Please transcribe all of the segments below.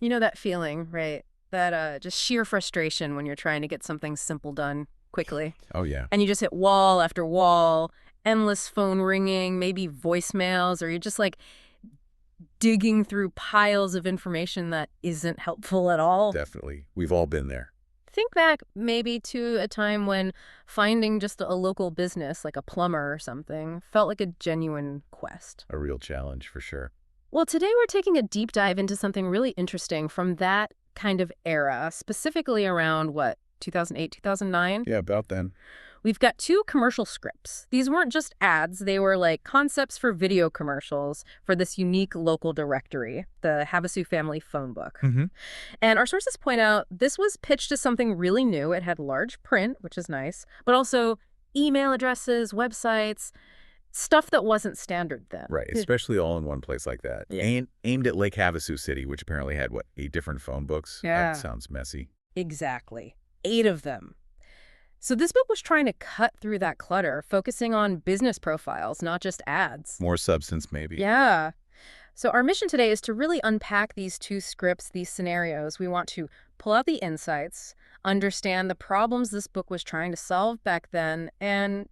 You know that feeling, right? That just sheer frustration when you're trying to get something simple done quickly. Oh, yeah. And you just hit wall after wall, endless phone ringing, maybe voicemails, or you're just like digging through piles of information that isn't helpful at all. Definitely. We've all been there. Think back maybe to a time when finding just a local business, like a plumber or something, felt like a genuine quest. A real challenge for sure. Well, today we're taking a deep dive into something really interesting from that kind of era, specifically around, 2008, 2009? Yeah, about then. We've got two commercial scripts. These weren't just ads, they were like concepts for video commercials for this unique local directory, the Havasu Family Phonebook. Mm-hmm. And our sources point out this was pitched as something really new. It had large print, which is nice, but also email addresses, websites, stuff that wasn't standard then. Right, especially all in one place like that. Yeah. Aimed at Lake Havasu City, which apparently had, 8 different phone books? Yeah. That sounds messy. Exactly. 8 of them. So this book was trying to cut through that clutter, focusing on business profiles, not just ads. More substance, maybe. Yeah. So our mission today is to really unpack these two scripts, these scenarios. We want to pull out the insights, understand the problems this book was trying to solve back then, and,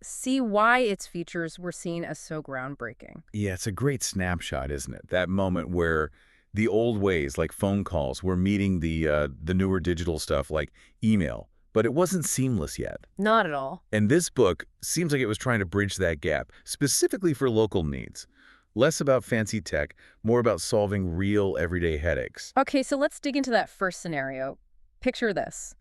see why its features were seen as so groundbreaking. Yeah, it's a great snapshot, isn't it? That moment where the old ways, like phone calls, were meeting the newer digital stuff like email. But it wasn't seamless yet. Not at all. And this book seems like it was trying to bridge that gap, specifically for local needs. Less about fancy tech, more about solving real everyday headaches. Okay, so let's dig into that first scenario. Picture this.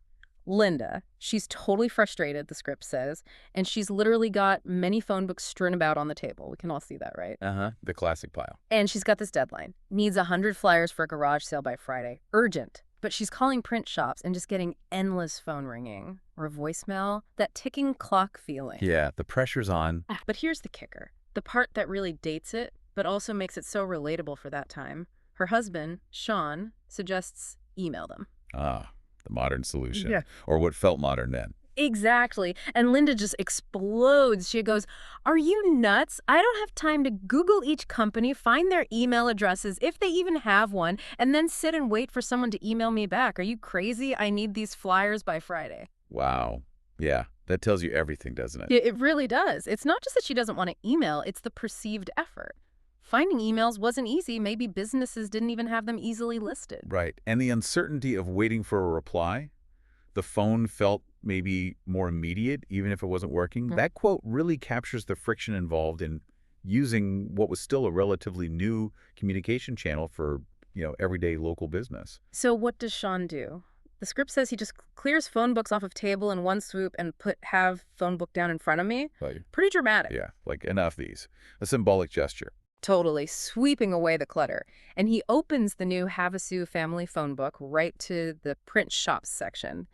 Linda, she's totally frustrated, the script says, and she's literally got many phone books strewn about on the table. We can all see that, right? Uh-huh, the classic pile. And she's got this deadline. Needs 100 flyers for a garage sale by Friday. Urgent. But she's calling print shops and just getting endless phone ringing or voicemail, that ticking clock feeling. Yeah, the pressure's on. But here's the kicker. The part that really dates it, but also makes it so relatable for that time. Her husband, Shawn, suggests email them. Ah, the modern solution. Yeah. Or what felt modern then. Exactly. And Linda just explodes. She goes, "Are you nuts? I don't have time to Google each company, find their email addresses, if they even have one, and then sit and wait for someone to email me back. Are you crazy? I need these flyers by Friday." Wow. Yeah, that tells you everything, doesn't it? It really does. It's not just that she doesn't want to email, it's the perceived effort. Finding emails wasn't easy. Maybe businesses didn't even have them easily listed. Right. And the uncertainty of waiting for a reply, the phone felt maybe more immediate, even if it wasn't working. Mm-hmm. That quote really captures the friction involved in using what was still a relatively new communication channel for, everyday local business. So what does Shawn do? The script says he just clears phone books off of table in one swoop and have phone book down in front of me. Like, Pretty dramatic. yeah, like enough these. A symbolic gesture. Totally, sweeping away the clutter. And he opens the new Havasu Family Phonebook right to the print shops section.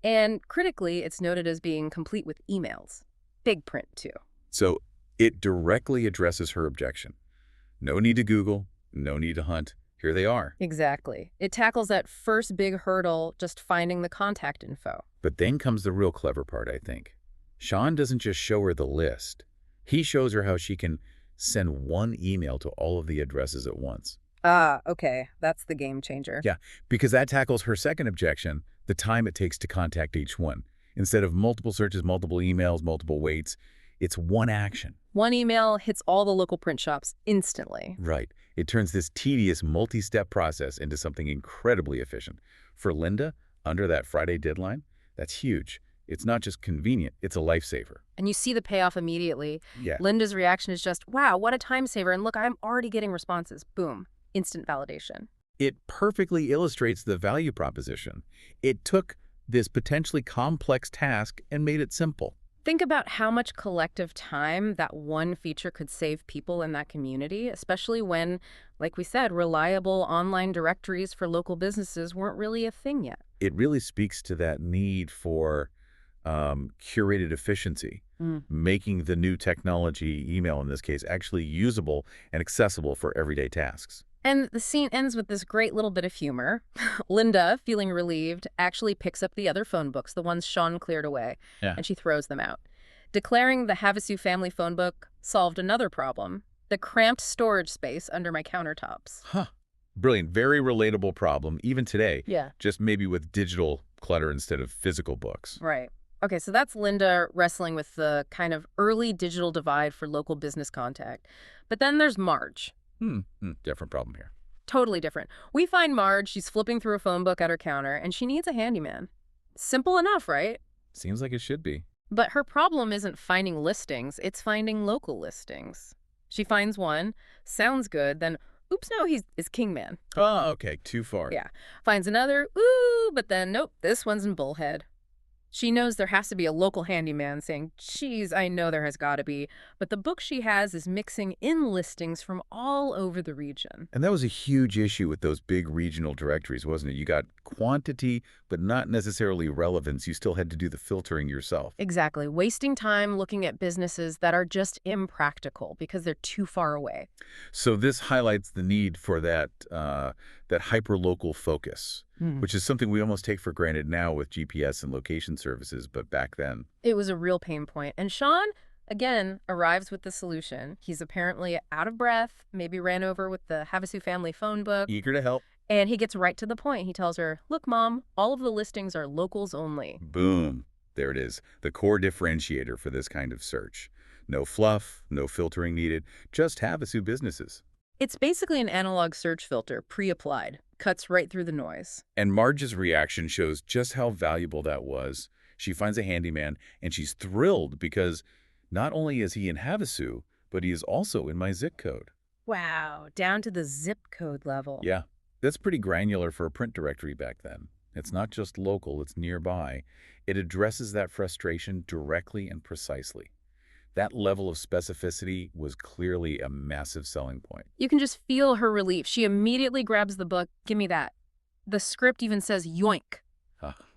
And critically, it's noted as being complete with emails. Big print, too. So it directly addresses her objection. No need to Google, no need to hunt. Here they are. Exactly. It tackles that first big hurdle, just finding the contact info. But then comes the real clever part, I think. Shawn doesn't just show her the list. He shows her how she can send one email to all of the addresses at once. Ah, okay. That's the game changer. Yeah, because that tackles her second objection, the time it takes to contact each one. Instead of multiple searches, multiple emails, multiple waits, it's one action. One email hits all the local print shops instantly. Right. It turns this tedious multi-step process into something incredibly efficient. For Linda, under that Friday deadline, that's huge. It's not just convenient, it's a lifesaver. And you see the payoff immediately. Yeah. Linda's reaction is just, wow, what a time saver. And look, I'm already getting responses. Boom. Instant validation. It perfectly illustrates the value proposition. It took this potentially complex task and made it simple. Think about how much collective time that one feature could save people in that community, especially when, like we said, reliable online directories for local businesses weren't really a thing yet. It really speaks to that need for curated efficiency, making the new technology, email in this case, actually usable and accessible for everyday tasks. And the scene ends with this great little bit of humor. Linda, feeling relieved, actually picks up the other phone books, the ones Shawn cleared away, and she throws them out, declaring the Havasu Family Phonebook solved another problem, the cramped storage space under my countertops. Huh. Brilliant. Very relatable problem, even today, Yeah. just maybe with digital clutter instead of physical books. Right. Okay, so that's Linda wrestling with the kind of early digital divide for local business contact. But then there's Marge. Different problem here. Totally different. We find Marge, she's flipping through a phone book at her counter, and she needs a handyman. Simple enough, right? Seems like it should be. But her problem isn't finding listings, it's finding local listings. She finds one, sounds good, then, oops, no, he's Kingman. Oh, okay. Too far. Yeah. Finds another, ooh, but then, nope, this one's in Bullhead. She knows there has to be a local handyman saying, geez, I know there has got to be. But the book she has is mixing in listings from all over the region. And that was a huge issue with those big regional directories, wasn't it? You got quantity, but not necessarily relevance. You still had to do the filtering yourself. Exactly. Wasting time looking at businesses that are just impractical because they're too far away. So this highlights the need for that hyper-local focus, which is something we almost take for granted now with GPS and location services, but back then. It was a real pain point. And Shawn, again, arrives with the solution. He's apparently out of breath, maybe ran over with the Havasu Family Phonebook. Eager to help. And he gets right to the point. He tells her, look, Mom, all of the listings are locals only. Boom. There it is. The core differentiator for this kind of search. No fluff, no filtering needed, just Havasu businesses. It's basically an analog search filter, pre-applied. Cuts right through the noise. And Marge's reaction shows just how valuable that was. She finds a handyman, and she's thrilled because not only is he in Havasu, but he is also in my zip code. Wow, down to the zip code level. Yeah, that's pretty granular for a print directory back then. It's not just local, it's nearby. It addresses that frustration directly and precisely. That level of specificity was clearly a massive selling point. You can just feel her relief. She immediately grabs the book. Give me that. The script even says yoink.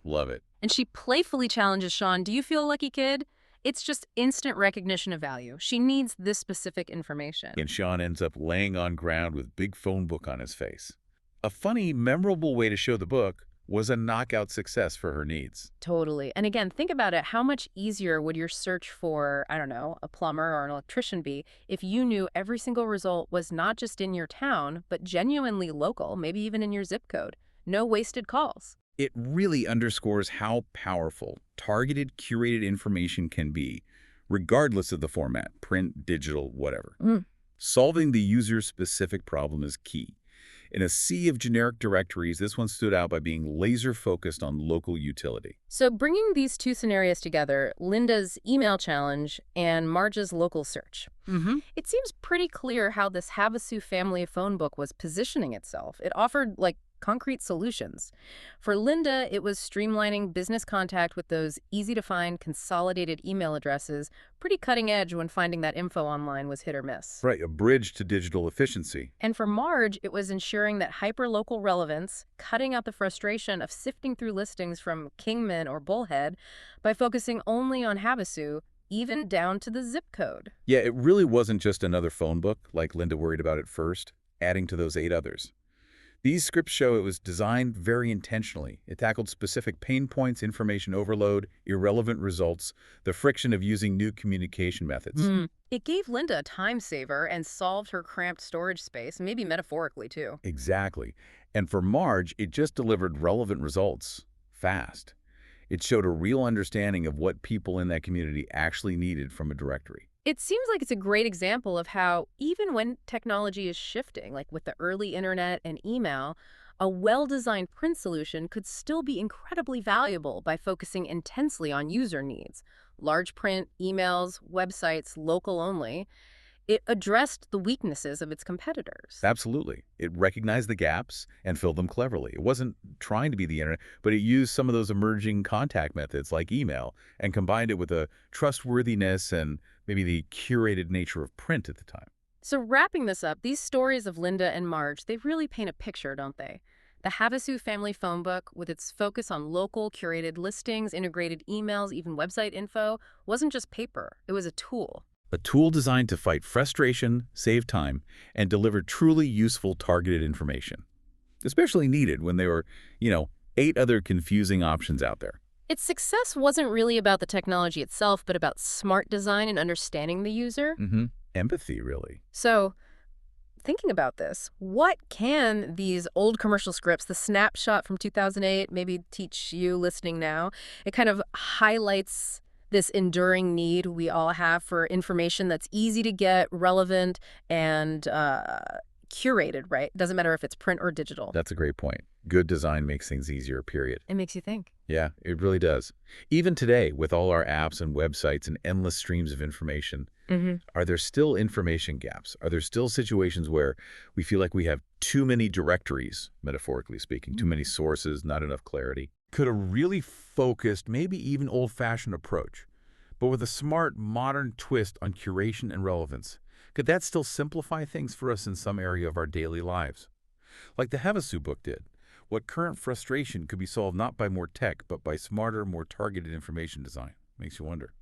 Love it. And she playfully challenges Shawn, do you feel a lucky kid? It's just instant recognition of value. She needs this specific information. And Shawn ends up laying on ground with big phone book on his face. A funny, memorable way to show the book was a knockout success for her needs. Totally. And again, think about it. How much easier would your search for, I don't know, a plumber or an electrician be if you knew every single result was not just in your town, but genuinely local, maybe even in your zip code? No wasted calls. It really underscores how powerful targeted, curated information can be, regardless of the format, print, digital, whatever. Solving the user-specific problem is key. In a sea of generic directories, this one stood out by being laser-focused on local utility. So bringing these two scenarios together, Linda's email challenge and Marge's local search, it seems pretty clear how this Havasu Family Phonebook was positioning itself. It offered, concrete solutions. For Linda, it was streamlining business contact with those easy-to-find, consolidated email addresses, pretty cutting edge when finding that info online was hit or miss. Right, a bridge to digital efficiency. And for Marge, it was ensuring that hyper-local relevance, cutting out the frustration of sifting through listings from Kingman or Bullhead by focusing only on Havasu, even down to the zip code. Yeah, it really wasn't just another phone book, like Linda worried about at first, adding to those 8 others. These scripts show it was designed very intentionally. It tackled specific pain points, information overload, irrelevant results, the friction of using new communication methods. It gave Linda a time saver and solved her cramped storage space, maybe metaphorically too. Exactly. And for Marge, it just delivered relevant results, fast. It showed a real understanding of what people in that community actually needed from a directory. It seems like it's a great example of how, even when technology is shifting, like with the early internet and email, a well-designed print solution could still be incredibly valuable by focusing intensely on user needs. Large print, emails, websites, local only. It addressed the weaknesses of its competitors. Absolutely. It recognized the gaps and filled them cleverly. It wasn't trying to be the internet, but it used some of those emerging contact methods like email and combined it with a trustworthiness and maybe the curated nature of print at the time. So wrapping this up, these stories of Linda and Marge, they really paint a picture, don't they? The Havasu Family Phonebook, with its focus on local, curated listings, integrated emails, even website info, wasn't just paper. It was a tool. A tool designed to fight frustration, save time, and deliver truly useful targeted information. Especially needed when there were, 8 other confusing options out there. Its success wasn't really about the technology itself, but about smart design and understanding the user. Empathy, really. So, thinking about this. What can these old commercial scripts, the snapshot from 2008, maybe teach you listening now? It kind of highlights this enduring need we all have for information that's easy to get, relevant, and curated, right? Doesn't matter if it's print or digital. That's a great point. Good design makes things easier, period. It makes you think. Yeah, it really does. Even today, with all our apps and websites and endless streams of information, are there still information gaps? Are there still situations where we feel like we have too many directories, metaphorically speaking, too many sources, not enough clarity? Could a really focused, maybe even old-fashioned approach, but with a smart, modern twist on curation and relevance, could that still simplify things for us in some area of our daily lives? Like the Havasu book did. What current frustration could be solved not by more tech, but by smarter, more targeted information design? Makes you wonder.